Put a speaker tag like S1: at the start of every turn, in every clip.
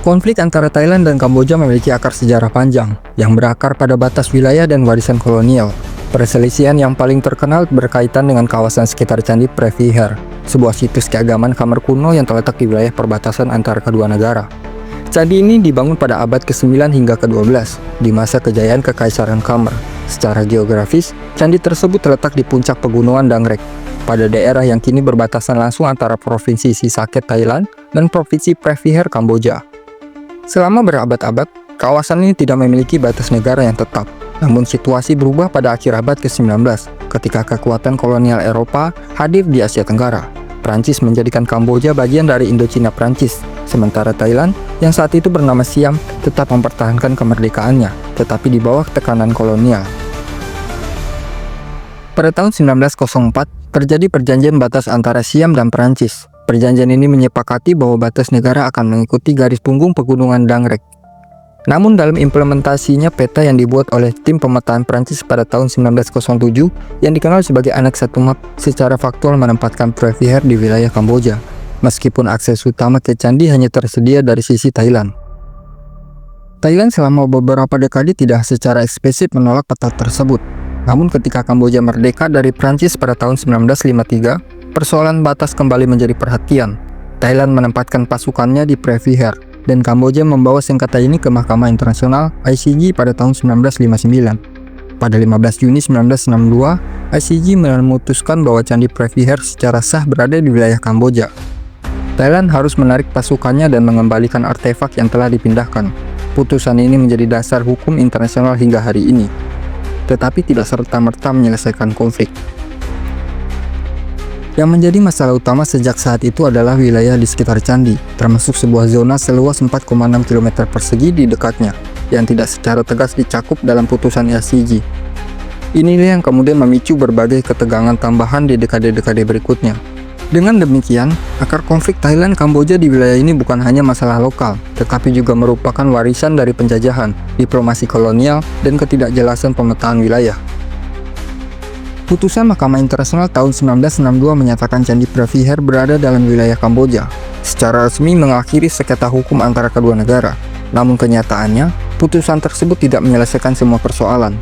S1: Konflik antara Thailand dan Kamboja memiliki akar sejarah panjang, yang berakar pada batas wilayah dan warisan kolonial. Perselisihan yang paling terkenal berkaitan dengan kawasan sekitar Candi Previher, sebuah situs keagamaan Khmer kuno yang terletak di wilayah perbatasan antara kedua negara. Candi ini dibangun pada abad ke-9 hingga ke-12, di masa kejayaan Kekaisaran Khmer. Secara geografis, candi tersebut terletak di puncak pegunungan Dangrek, pada daerah yang kini berbatasan langsung antara Provinsi Sisaket Thailand dan Provinsi Previher Kamboja. Selama berabad-abad, kawasan ini tidak memiliki batas negara yang tetap. Namun situasi berubah pada akhir abad ke-19 ketika kekuatan kolonial Eropa hadir di Asia Tenggara. Prancis menjadikan Kamboja bagian dari Indochina Prancis, sementara Thailand yang saat itu bernama Siam tetap mempertahankan kemerdekaannya, tetapi di bawah tekanan kolonial. Pada tahun 1904, terjadi perjanjian batas antara Siam dan Prancis. Perjanjian ini menyepakati bahwa batas negara akan mengikuti garis punggung pegunungan Dangrek. Namun dalam implementasinya, peta yang dibuat oleh tim pemetaan Prancis pada tahun 1907 yang dikenal sebagai Anex 1 Map secara faktual menempatkan Previher di wilayah Kamboja, meskipun akses utama ke candi hanya tersedia dari sisi Thailand. Thailand selama beberapa dekade tidak secara eksplisit menolak peta tersebut. Namun ketika Kamboja merdeka dari Prancis pada tahun 1953, persoalan batas kembali menjadi perhatian. Thailand menempatkan pasukannya di Previher, dan Kamboja membawa sengketa ini ke Mahkamah Internasional ICJ pada tahun 1959. Pada 15 Juni 1962, ICJ memutuskan bahwa Candi Previher secara sah berada di wilayah Kamboja. Thailand harus menarik pasukannya dan mengembalikan artefak yang telah dipindahkan. Putusan ini menjadi dasar hukum internasional hingga hari ini, tetapi tidak serta-merta menyelesaikan konflik. Yang menjadi masalah utama sejak saat itu adalah wilayah di sekitar candi, termasuk sebuah zona seluas 4,6 km persegi di dekatnya, yang tidak secara tegas dicakup dalam putusan ICJ. Inilah yang kemudian memicu berbagai ketegangan tambahan di dekade-dekade berikutnya. Dengan demikian, akar konflik Thailand-Kamboja di wilayah ini bukan hanya masalah lokal, tetapi juga merupakan warisan dari penjajahan, diplomasi kolonial, dan ketidakjelasan pemetaan wilayah. Putusan Mahkamah Internasional tahun 1962 menyatakan Candi Previher berada dalam wilayah Kamboja, secara resmi mengakhiri sengketa hukum antara kedua negara. Namun kenyataannya, putusan tersebut tidak menyelesaikan semua persoalan.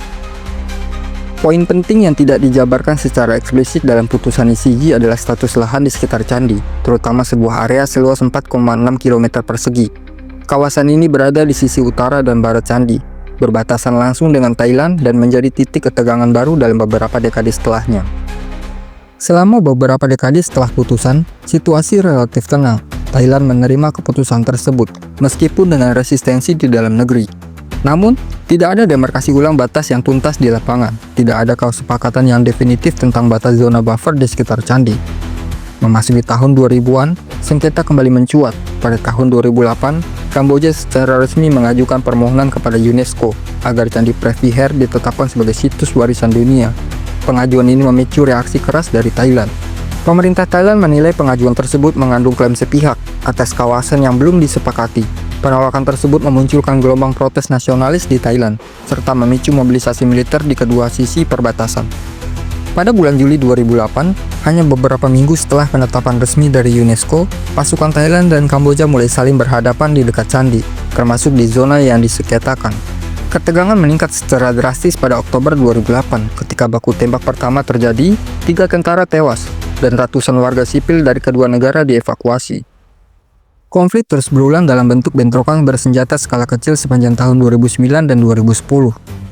S1: Poin penting yang tidak dijabarkan secara eksplisit dalam putusan ICJ adalah status lahan di sekitar candi, terutama sebuah area seluas 4,6 km persegi. Kawasan ini berada di sisi utara dan barat candi, berbatasan langsung dengan Thailand dan menjadi titik ketegangan baru dalam beberapa dekade setelahnya. Selama beberapa dekade setelah putusan, situasi relatif tenang. Thailand menerima keputusan tersebut, meskipun dengan resistensi di dalam negeri. Namun, tidak ada demarkasi ulang batas yang tuntas di lapangan. Tidak ada kesepakatan yang definitif tentang batas zona buffer di sekitar candi. Memasuki tahun 2000-an, sengketa kembali mencuat. Pada tahun 2008, Kamboja secara resmi mengajukan permohonan kepada UNESCO agar Candi Previher ditetapkan sebagai situs warisan dunia. Pengajuan ini memicu reaksi keras dari Thailand. Pemerintah Thailand menilai pengajuan tersebut mengandung klaim sepihak atas kawasan yang belum disepakati. Penolakan tersebut memunculkan gelombang protes nasionalis di Thailand, serta memicu mobilisasi militer di kedua sisi perbatasan. Pada bulan Juli 2008, hanya beberapa minggu setelah penetapan resmi dari UNESCO, pasukan Thailand dan Kamboja mulai saling berhadapan di dekat candi, termasuk di zona yang disengketakan. Ketegangan meningkat secara drastis pada Oktober 2008 ketika baku tembak pertama terjadi, 3 tentara tewas, dan ratusan warga sipil dari kedua negara dievakuasi. Konflik terus berulang dalam bentuk bentrokan bersenjata skala kecil sepanjang tahun 2009 dan 2010.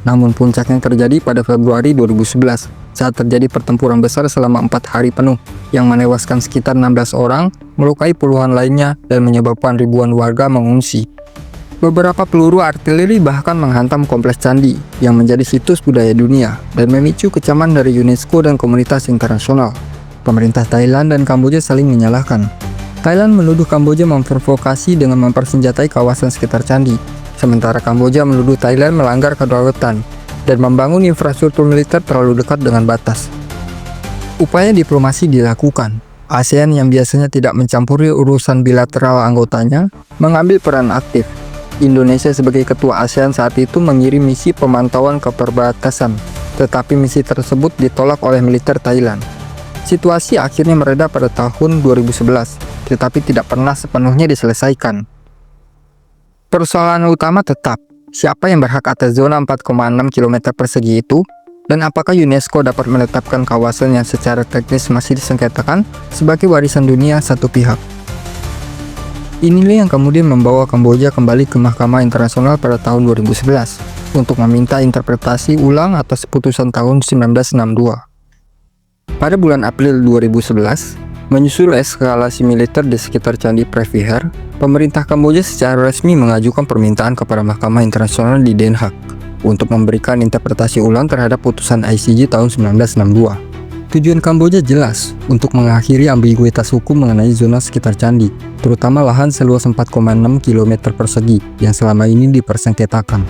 S1: Namun puncaknya terjadi pada Februari 2011 saat terjadi pertempuran besar selama 4 hari penuh yang menewaskan sekitar 16 orang, melukai puluhan lainnya, dan menyebabkan ribuan warga mengungsi. Beberapa peluru artileri bahkan menghantam kompleks candi yang menjadi situs budaya dunia dan memicu kecaman dari UNESCO dan komunitas internasional. Pemerintah Thailand dan Kamboja saling menyalahkan. Thailand menuduh Kamboja memprovokasi dengan mempersenjatai kawasan sekitar candi, sementara Kamboja menuduh Thailand melanggar kedaulatan dan membangun infrastruktur militer terlalu dekat dengan batas. Upaya diplomasi dilakukan. ASEAN yang biasanya tidak mencampuri urusan bilateral anggotanya, mengambil peran aktif. Indonesia sebagai ketua ASEAN saat itu mengirim misi pemantauan ke perbatasan, tetapi misi tersebut ditolak oleh militer Thailand. Situasi akhirnya mereda pada tahun 2011, tetapi tidak pernah sepenuhnya diselesaikan. Persoalan utama tetap, siapa yang berhak atas zona 4,6 km persegi itu, dan apakah UNESCO dapat menetapkan kawasan yang secara teknis masih disengketakan sebagai warisan dunia satu pihak. Inilah yang kemudian membawa Kamboja kembali ke Mahkamah Internasional pada tahun 2011 untuk meminta interpretasi ulang atas putusan tahun 1962. Pada bulan April 2011, menyusul eskalasi militer di sekitar Candi Previher, pemerintah Kamboja secara resmi mengajukan permintaan kepada Mahkamah Internasional di Den Haag untuk memberikan interpretasi ulang terhadap putusan ICJ tahun 1962. Tujuan Kamboja jelas, untuk mengakhiri ambiguitas hukum mengenai zona sekitar candi, terutama lahan seluas 4,6 km persegi yang selama ini dipersengketakan.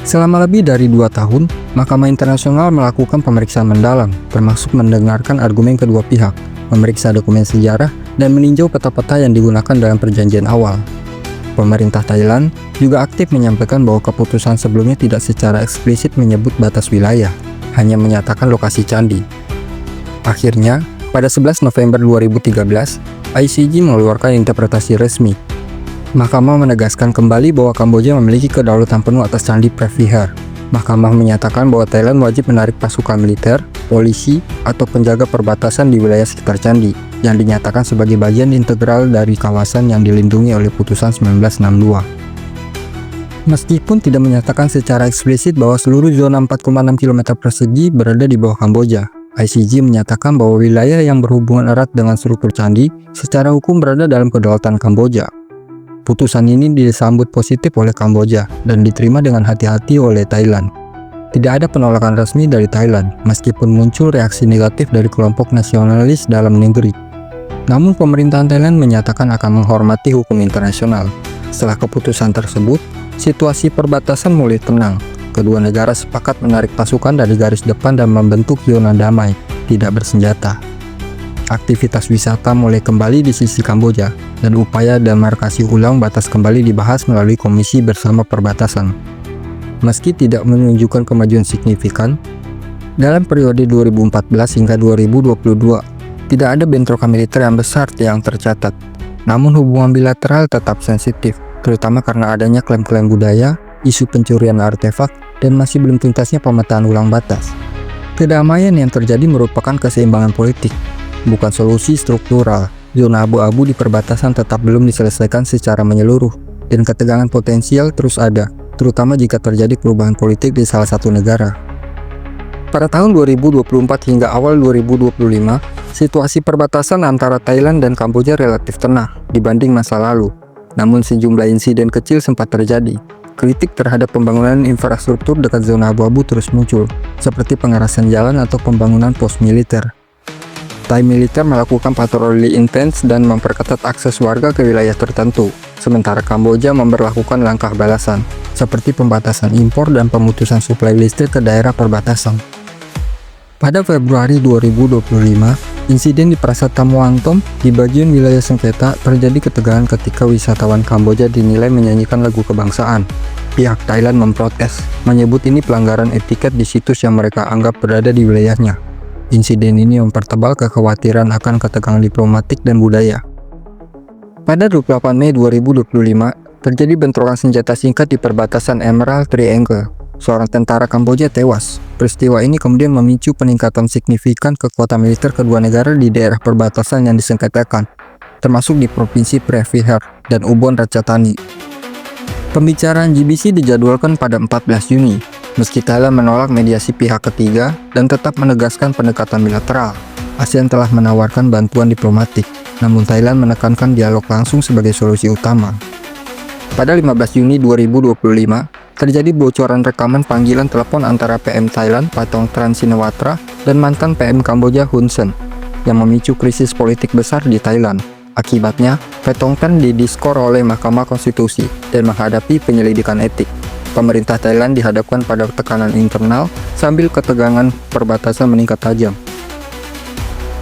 S1: Selama lebih dari 2 tahun, Mahkamah Internasional melakukan pemeriksaan mendalam, termasuk mendengarkan argumen kedua pihak, memeriksa dokumen sejarah, dan meninjau peta-peta yang digunakan dalam perjanjian awal. Pemerintah Thailand juga aktif menyampaikan bahwa keputusan sebelumnya tidak secara eksplisit menyebut batas wilayah, hanya menyatakan lokasi candi. Akhirnya, pada 11 November 2013, ICJ mengeluarkan interpretasi resmi. Mahkamah menegaskan kembali bahwa Kamboja memiliki kedaulatan penuh atas Candi Previher. Mahkamah menyatakan bahwa Thailand wajib menarik pasukan militer, polisi, atau penjaga perbatasan di wilayah sekitar candi, yang dinyatakan sebagai bagian integral dari kawasan yang dilindungi oleh putusan 1962. Meskipun tidak menyatakan secara eksplisit bahwa seluruh zona 4,6 km persegi berada di bawah Kamboja, ICJ menyatakan bahwa wilayah yang berhubungan erat dengan struktur candi secara hukum berada dalam kedaulatan Kamboja. Putusan ini disambut positif oleh Kamboja dan diterima dengan hati-hati oleh Thailand. Tidak ada penolakan resmi dari Thailand, meskipun muncul reaksi negatif dari kelompok nasionalis dalam negeri. Namun pemerintahan Thailand menyatakan akan menghormati hukum internasional. Setelah keputusan tersebut, situasi perbatasan mulai tenang. Kedua negara sepakat menarik pasukan dari garis depan dan membentuk zona damai, tidak bersenjata. Aktivitas wisata mulai kembali di sisi Kamboja, dan upaya demarkasi ulang batas kembali dibahas melalui Komisi Bersama Perbatasan. Meski tidak menunjukkan kemajuan signifikan, dalam periode 2014 hingga 2022, tidak ada bentrokan militer yang besar yang tercatat. Namun hubungan bilateral tetap sensitif, terutama karena adanya klaim-klaim budaya, isu pencurian artefak, dan masih belum tuntasnya pemetaan ulang batas. Kedamaian yang terjadi merupakan keseimbangan politik, bukan solusi struktural. Zona abu-abu di perbatasan tetap belum diselesaikan secara menyeluruh, dan ketegangan potensial terus ada, terutama jika terjadi perubahan politik di salah satu negara. Pada tahun 2024 hingga awal 2025, situasi perbatasan antara Thailand dan Kamboja relatif tenang dibanding masa lalu. Namun sejumlah insiden kecil sempat terjadi. Kritik terhadap pembangunan infrastruktur dekat zona abu-abu terus muncul, seperti pengerasan jalan atau pembangunan pos militer. Thai militer melakukan patroli intens dan memperketat akses warga ke wilayah tertentu, sementara Kamboja memberlakukan langkah balasan, seperti pembatasan impor dan pemutusan suplai listrik ke daerah perbatasan. Pada Februari 2025, insiden di Prasata Muangthom di bagian wilayah sengketa terjadi ketegangan ketika wisatawan Kamboja dinilai menyanyikan lagu kebangsaan. Pihak Thailand memprotes, menyebut ini pelanggaran etiket di situs yang mereka anggap berada di wilayahnya. Insiden ini mempertebal kekhawatiran akan ketegangan diplomatik dan budaya. Pada 28 Mei 2025, terjadi bentrokan senjata singkat di perbatasan Emerald Triangle. Seorang tentara Kamboja tewas. Peristiwa ini kemudian memicu peningkatan signifikan kekuatan militer kedua negara di daerah perbatasan yang disengketakan, termasuk di Provinsi Previher dan Ubon Ratchathani. Pembicaraan GBC dijadwalkan pada 14 Juni. Meski Thailand menolak mediasi pihak ketiga dan tetap menegaskan pendekatan bilateral, ASEAN telah menawarkan bantuan diplomatik, namun Thailand menekankan dialog langsung sebagai solusi utama. Pada 15 Juni 2025, terjadi bocoran rekaman panggilan telepon antara PM Thailand Pathongtran Shinawatra dan mantan PM Kamboja Hun Sen, yang memicu krisis politik besar di Thailand. Akibatnya, Pathongtran didiskor oleh Mahkamah Konstitusi dan menghadapi penyelidikan etik. Pemerintah Thailand dihadapkan pada tekanan internal sambil ketegangan perbatasan meningkat tajam.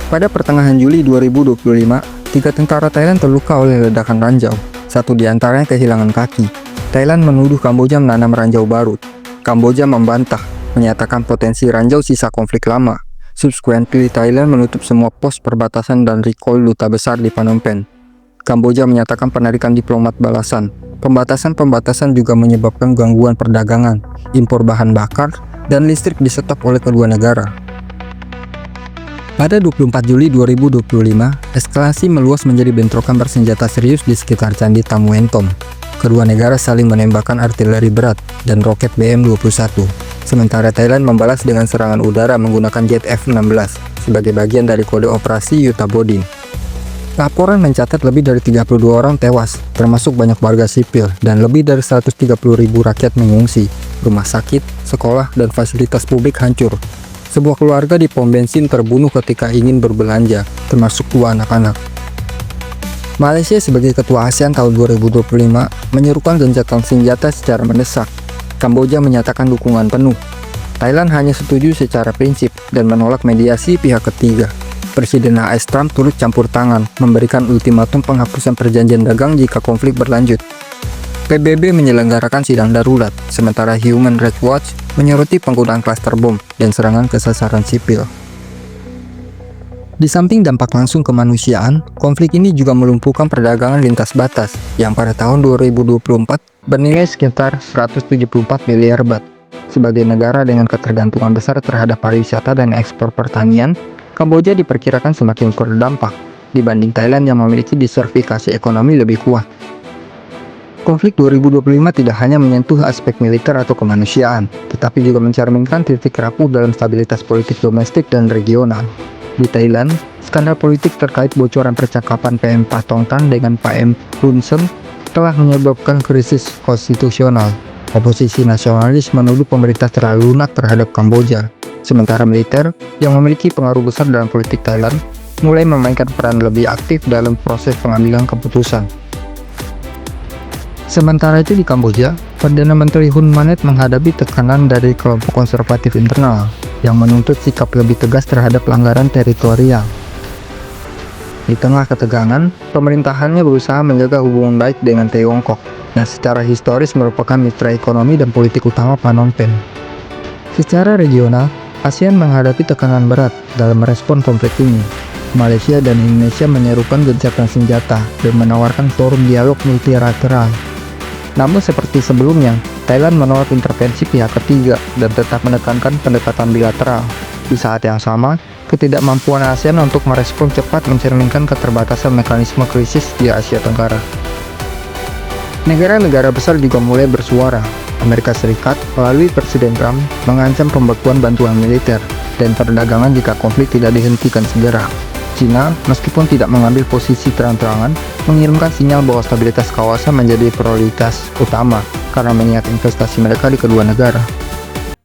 S1: Pada pertengahan Juli 2025, 3 tentara Thailand terluka oleh ledakan ranjau. 1 di antaranya kehilangan kaki. Thailand menuduh Kamboja menanam ranjau baru. Kamboja membantah, menyatakan potensi ranjau sisa konflik lama. Subsequently, Thailand menutup semua pos perbatasan dan recall duta besar di Phnom Penh. Kamboja menyatakan penarikan diplomat balasan. Pembatasan-pembatasan juga menyebabkan gangguan perdagangan, impor bahan bakar, dan listrik disetop oleh kedua negara. Pada 24 Juli 2025, eskalasi meluas menjadi bentrokan bersenjata serius di sekitar Candi Tamuentom. Kedua negara saling menembakkan artileri berat dan roket BM-21. Sementara Thailand membalas dengan serangan udara menggunakan jet F-16 sebagai bagian dari kode operasi Yuta Bodin. Laporan mencatat lebih dari 32 orang tewas, termasuk banyak warga sipil, dan lebih dari 130.000 rakyat mengungsi. Rumah sakit, sekolah, dan fasilitas publik hancur. Sebuah keluarga di pom bensin terbunuh ketika ingin berbelanja, termasuk 2 anak-anak. Malaysia sebagai ketua ASEAN tahun 2025 menyerukan gencatan senjata secara mendesak. Kamboja menyatakan dukungan penuh. Thailand hanya setuju secara prinsip dan menolak mediasi pihak ketiga. Presiden AS Trump turut campur tangan, memberikan ultimatum penghapusan perjanjian dagang jika konflik berlanjut. PBB menyelenggarakan sidang darurat, sementara Human Rights Watch menyoroti penggunaan klaster bom dan serangan ke sasaran sipil. Di samping dampak langsung kemanusiaan, konflik ini juga melumpuhkan perdagangan lintas batas yang pada tahun 2024 bernilai sekitar 174 miliar baht. Sebagai negara dengan ketergantungan besar terhadap pariwisata dan ekspor pertanian, Kamboja diperkirakan semakin berdampak dibanding Thailand yang memiliki diversifikasi ekonomi lebih kuat. Konflik 2025 tidak hanya menyentuh aspek militer atau kemanusiaan, tetapi juga mencerminkan titik rapuh dalam stabilitas politik domestik dan regional. Di Thailand, skandal politik terkait bocoran percakapan PM Pattongtarn dengan PM Hun Sen telah menyebabkan krisis konstitusional. Oposisi nasionalis menuduh pemerintah terlalu lunak terhadap Kamboja. Sementara militer, yang memiliki pengaruh besar dalam politik Thailand, mulai memainkan peran lebih aktif dalam proses pengambilan keputusan. Sementara itu di Kamboja, Perdana Menteri Hun Manet menghadapi tekanan dari kelompok konservatif internal yang menuntut sikap lebih tegas terhadap pelanggaran teritorial. Di tengah ketegangan, pemerintahannya berusaha menjaga hubungan baik dengan Tiongkok, yang secara historis merupakan mitra ekonomi dan politik utama Phnom Penh. Secara regional, ASEAN menghadapi tekanan berat dalam merespon konflik ini. Malaysia dan Indonesia menyerukan gencatan senjata dan menawarkan forum dialog multilateral. Namun seperti sebelumnya, Thailand menolak intervensi pihak ketiga dan tetap menekankan pendekatan bilateral. Di saat yang sama, ketidakmampuan ASEAN untuk merespon cepat mencerminkan keterbatasan mekanisme krisis di Asia Tenggara. Negara-negara besar juga mulai bersuara. Amerika Serikat melalui Presiden Trump mengancam pembekuan bantuan militer dan perdagangan jika konflik tidak dihentikan segera. China, meskipun tidak mengambil posisi terang-terangan, mengirimkan sinyal bahwa stabilitas kawasan menjadi prioritas utama karena mengingat investasi mereka di kedua negara.